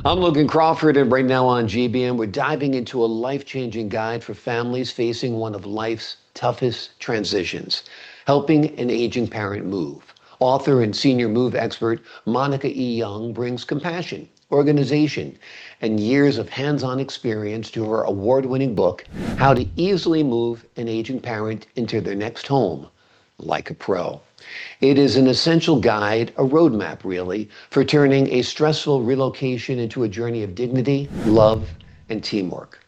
I'm Logan Crawford, and right now on GBM, we're diving into a life-changing guide for families facing one of life's toughest transitions, helping an aging parent move. Author and senior move expert MonicaEYoung brings compassion, organization, and years of hands-on experience to her award-winning book, How to Easily Move an Aging Parent into Their Next Home Like a Pro. It is an essential guide, a roadmap really, for turning a stressful relocation into a journey of dignity, love, and teamwork.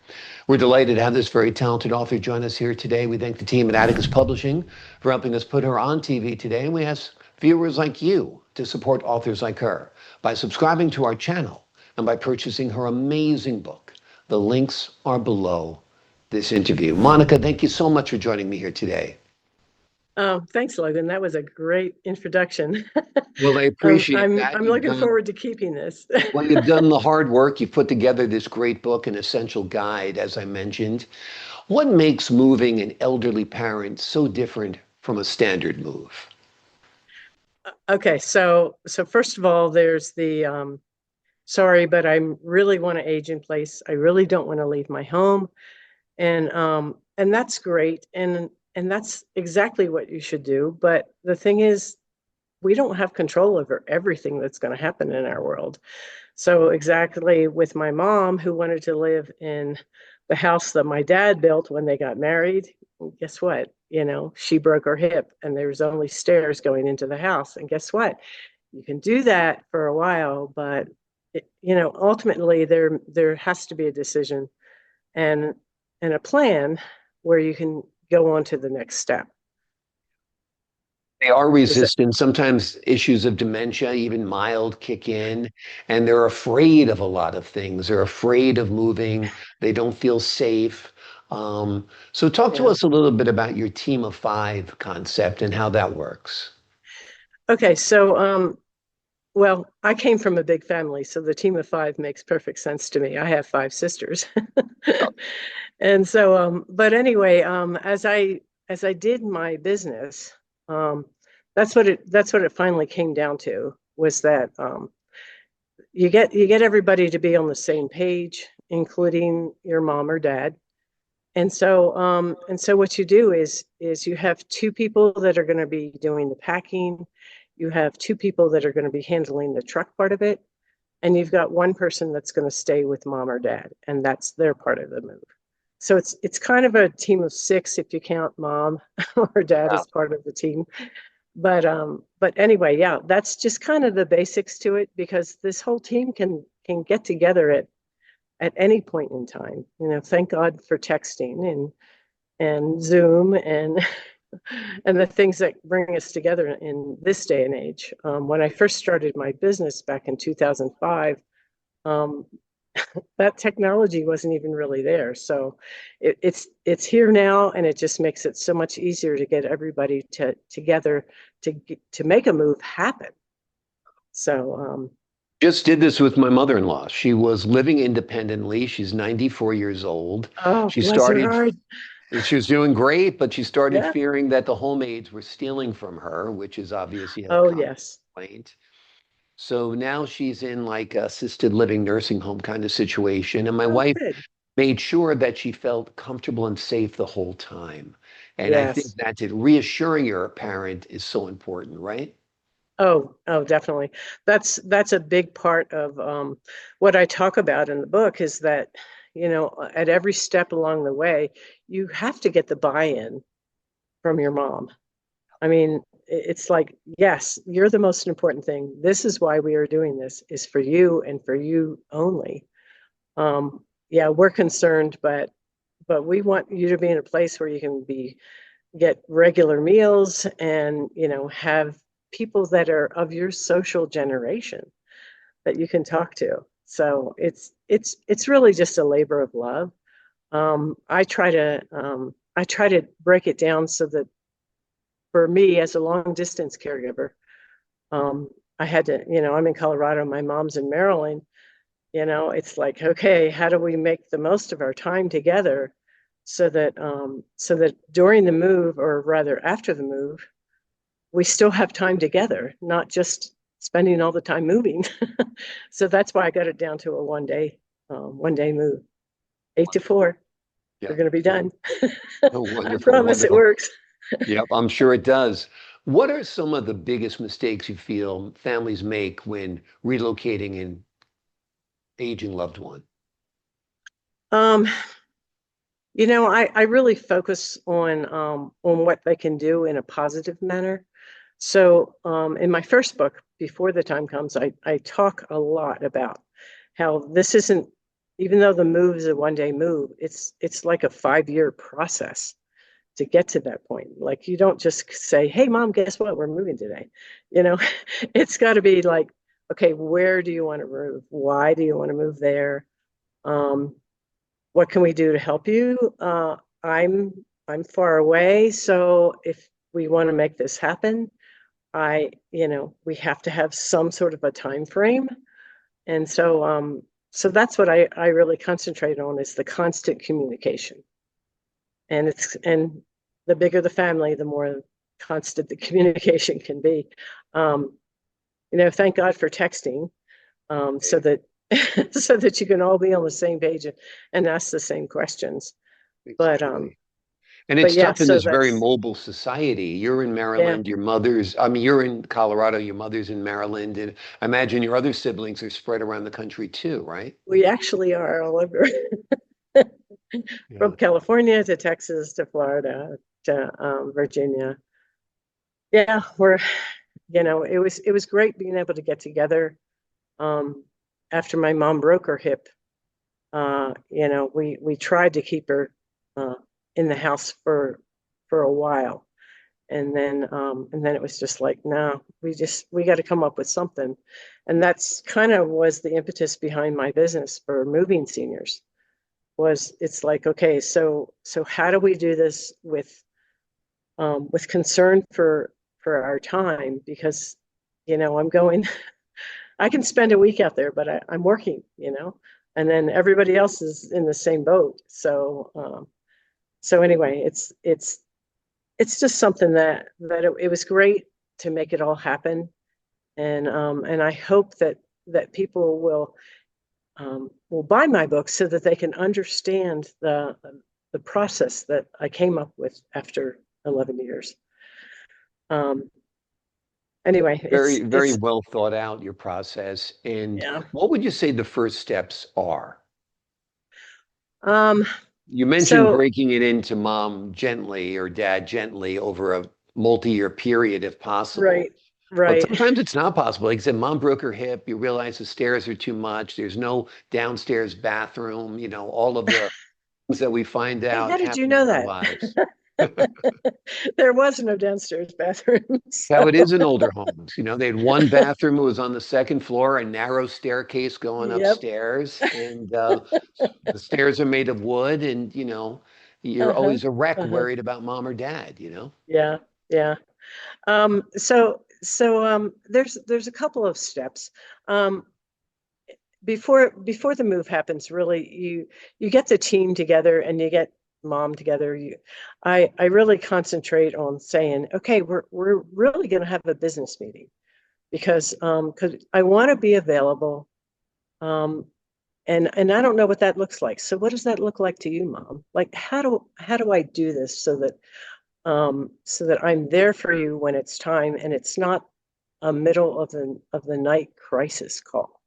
We're delighted to have this very talented author join us here today. We thank the team at Atticus Publishing for helping us put her on TV today. And we ask viewers like you to support authors like her by subscribing to our channel and by purchasing her amazing book. The links are below this interview. Monica, thank you so much for joining me here today. Oh, thanks, Logan. That was a great introduction. Well, I appreciate I'm that. looking forward to keeping this. Well, you've done the hard work. You've put together this great book, an essential guide, as I mentioned. What makes moving an elderly parent so different from a standard move? Okay, so first of all, there's the sorry, but I really want to age in place. I really don't want to leave my home, and that's great, and that's exactly what you should do. But the thing is, we don't have control over everything that's going to happen in our world. So exactly with my mom, who wanted to live in the house that my dad built when they got married, guess what? She broke her hip and there was only stairs going into the house. And guess what? You can do that for a while, but ultimately there has to be a decision and a plan where you can go on to the next step. They are resistant. Sometimes issues of dementia, even mild, kick in, and they're afraid of a lot of things. They're afraid of moving. They don't feel safe. So talk to Yeah. us a little bit about your team of five concept and how that works. Okay, so well, I came from a big family, so the team of five makes perfect sense to me. I have five sisters. And so but anyway, as I did my business, that's what it finally came down to, was that you get everybody to be on the same page, including your mom or dad. And so what you do is you have two people that are going to be doing the packing, you have two people that are going to be handling the truck part of it, and you've got one person that's going to stay with mom or dad, and that's their part of the move. So it's kind of a team of six if you count mom or dad Yeah. as part of the team. But anyway, yeah, that's just kind of the basics to it, because this whole team can get together at any point in time. Thank God for texting and Zoom and and the things that bring us together in this day and age. When I first started my business back in 2005, um, that technology wasn't even really there. So it's here now, and it just makes it so much easier to get everybody together to make a move happen. So Just did this with my mother-in-law. She was living independently. She's 94 years old. oh, She bless her started, heart. she was doing great, but she started Yeah. fearing that the homemaids were stealing from her, which is obviously a Oh, common yes. complaint. So now she's in like a assisted living nursing home kind of situation. And my Oh, wife good. made sure that she felt comfortable and safe the whole time. And I think Yes. that's it. Reassuring your parent is so important, right? Oh, definitely. That's a big part of what I talk about in the book, is that, at every step along the way, you have to get the buy-in from your mom. I mean, it's like, yes, you're the most important thing. This is why we are doing this, is for you and for you only. Yeah, we're concerned, but we want you to be in a place where you can get regular meals and, have people that are of your social generation that you can talk to. So it's really just a labor of love. I try to break it down so that, for me as a long distance caregiver, um, I had to, I'm in Colorado, my mom's in Maryland. It's like, okay, how do we make the most of our time together so that during the move, or rather after the move, we still have time together, not just spending all the time moving. So that's why I got it down to a one day move, 8 to 4. Yeah. We're going to be done. Oh, I wonderful, promise it wonderful. works. Yep, I'm sure it does. What are some of the biggest mistakes you feel families make when relocating an aging loved one? Um, I really focus on what they can do in a positive manner. So in my first book, Before the Time Comes, I talk a lot about how this isn't, even though the move is a one-day move, it's like a 5-year process to get to that point. Like you don't just say, "Hey, mom, guess what? We're moving today." You know, it's got to be like, okay, where do you want to move? Why do you want to move there? Um, what can we do to help you? I'm I'm far away, so if we want to make this happen, we have to have some sort of a time frame. And so that's what I really concentrate on is the constant communication. And the bigger the family, the more constant the communication can be. Um, thank God for texting, so that so that you can all be on the same page and ask the same questions. But Exactly. And but it's yeah, tough in so this very that's mobile society. You're in yeah, Maryland, I mean, you're in Colorado, your mother's in Maryland, and I imagine your other siblings are spread around the country too, right? we actually are all over from Yeah. California to Texas to Florida to Virginia. Yeah, it was great being able to get together um, after my mom broke her hip. We tried to keep her uh, in the house for a while, and then it was just like, no, we got to come up with something, and that's kind of was the impetus behind my business for moving seniors. Was it's like, okay, so how do we do this with concern for our time? Because I'm going. I can spend a week out there, but I'm working, and then everybody else is in the same boat. So anyway, it's just something that it was great to make it all happen, and I hope that people will buy my book so that they can understand the process that I came up with after 11 years. Um, anyway, Very, very it's well thought out, your process. And yeah. what would you say the first steps are? Um, You mentioned so breaking it into mom gently or dad gently over a multi-year period if possible. right, But right. sometimes it's not possible. Like I said, mom broke her hip. You realize the stairs are too much. There's no downstairs bathroom, all of the things that we find Hey, how out did you happen in know our that? lives. There was no downstairs bathroom. How So it is in older homes. They had one bathroom. It was on the second floor, a narrow staircase going yep. upstairs, and the stairs are made of wood, and you're Uh-huh. always a wreck Uh-huh. worried about mom or dad. Yeah, yeah. So there's a couple of steps. Um, before the move happens, really, you get the team together and you get mom together. I really concentrate on saying, okay, we're really going to have a business meeting because I want to be available. Um, and I don't know what that looks like. So what does that look like to you, mom? Like how do I do this so that I'm there for you when it's time and it's not a middle of the night crisis call.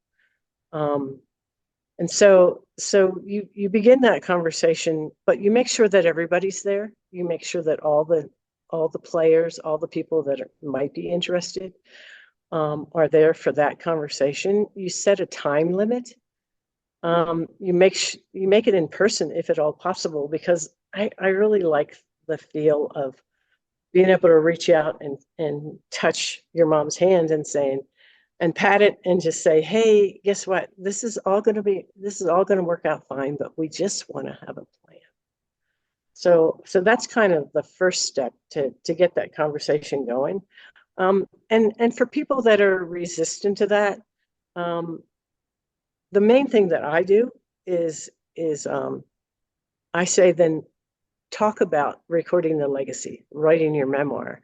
Um, and so you begin that conversation, but you make sure that everybody's there. You make sure that all the players, all the people that might be interested, are there for that conversation. You set a time limit. You make it in person if at all possible, because I really like the feel of being able to reach out and touch your mom's hand and pat it and just say, hey, guess what? This is all going to work out fine, but we just want to have a plan. So that's kind of the first step to get that conversation going. And for people that are resistant to that, um, the main thing that I do is I say, then talk about recording the legacy, writing your memoir.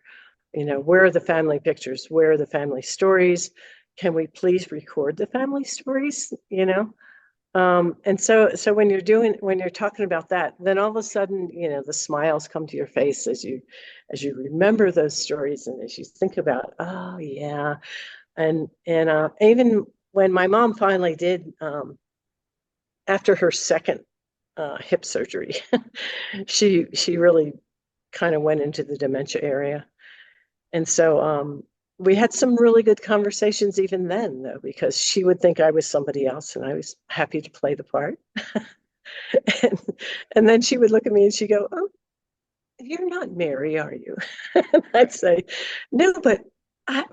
Where are the family pictures? Where are the family stories? can we please record the family stories, and so when you're talking about that, then all of a sudden, the smiles come to your face as you remember those stories and as you think about, oh yeah. And even when my mom finally did, after her second hip surgery, she really kind of went into the dementia area. And so we had some really good conversations even then, though, because she would think I was somebody else and I was happy to play the part. and, and then she would look at me and she'd go, "Oh, you're not Mary, are you?" And I'd say, "No, but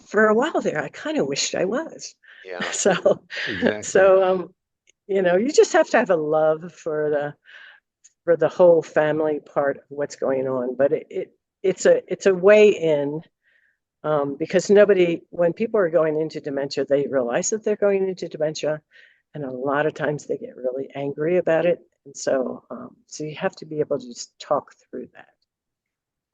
for a while there, I kind of wished I was." Yeah, So, exactly. so you just have to have a love for the whole family part of what's going on. But it's a way in, because when people are going into dementia, they realize that they're going into dementia, and a lot of times they get really angry about it. And so you have to be able to just talk through that.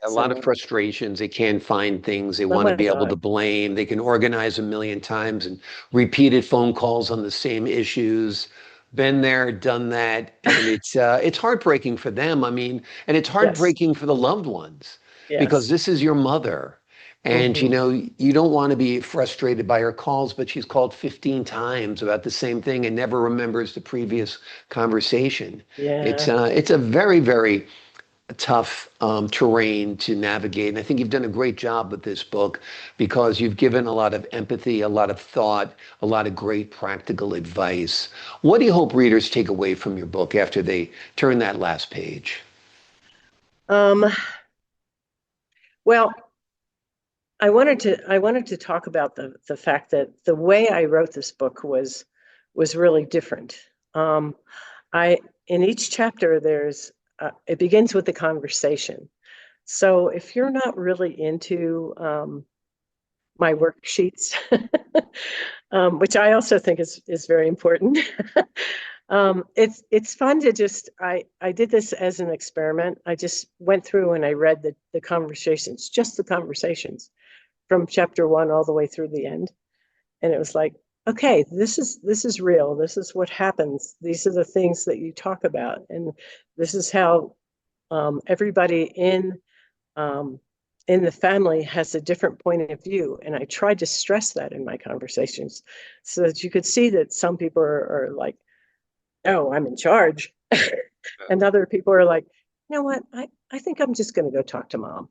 A lot of So, frustrations. They can't find things. They oh want to my be able to God, blame. They can organize a million times and repeated phone calls on the same issues. Been there, done that, and it's heartbreaking for them. I mean, and it's yes, heartbreaking for the loved ones because yes, this is your mother, and hmm, you don't want to be frustrated by her calls, but she's called 15 times about the same thing and never remembers the previous conversation. yeah. It's a very, very tough terrain to navigate. And I think you've done a great job with this book because you've given a lot of empathy, a lot of thought, a lot of great practical advice. What do you hope readers take away from your book after they turn that last page? Um, well, I wanted to talk about the fact that the way I wrote this book was really different. Um, I in each chapter it begins with a conversation. So if you're not really into my worksheets, which I also think is very important, it's fun to I did this as an experiment. I just went through and I read the conversations, just the conversations from chapter one all the way through the end. And it was like, okay, this is real. This is what happens. These are the things that you talk about, and this is how everybody um, in the family has a different point of view. And I tried to stress that in my conversations so that you could see that some people are like, "Oh, I'm in charge," and other people are like, "You know what? I think I'm just going to go talk to mom."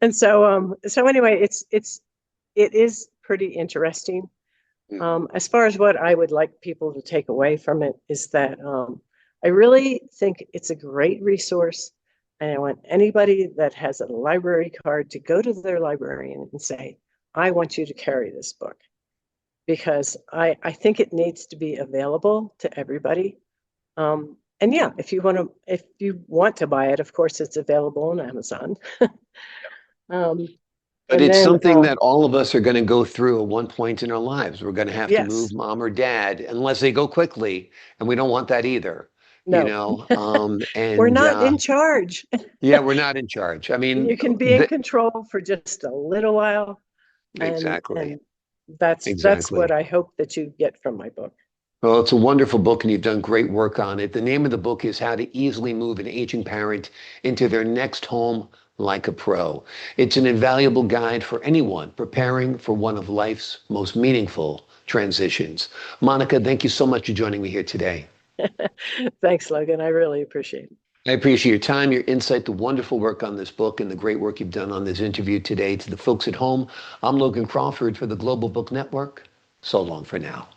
and so anyway, it is pretty interesting. Mm. As far as what I would like people to take away from it is that I really think it's a great resource, and I want anybody that has a library card to go to their librarian and say, "I want you to carry this book," because I think it needs to be available to everybody. And yeah, if you want to buy it, of course, it's available on Amazon. Um, But and it's then, something that all of us are going to go through at one point in our lives. We're going to have to move yes, mom or dad unless they go quickly, and we don't want that either, you no, know. we're not in charge. Yeah, we're not in charge. I mean, You can be in control for just a little while, and exactly, and that's what exactly. I hope that you get from my book. Well, it's a wonderful book, and you've done great work on it. The name of the book is How to Easily Move an Aging Parent into Their Next Home Like a Pro. It's an invaluable guide for anyone preparing for one of life's most meaningful transitions. Monica, thank you so much for joining me here today. Thanks, Logan. I really appreciate it. I appreciate your time, your insight, the wonderful work on this book, and the great work you've done on this interview today. To the folks at home, I'm Logan Crawford for the Global Book Network. So long for now.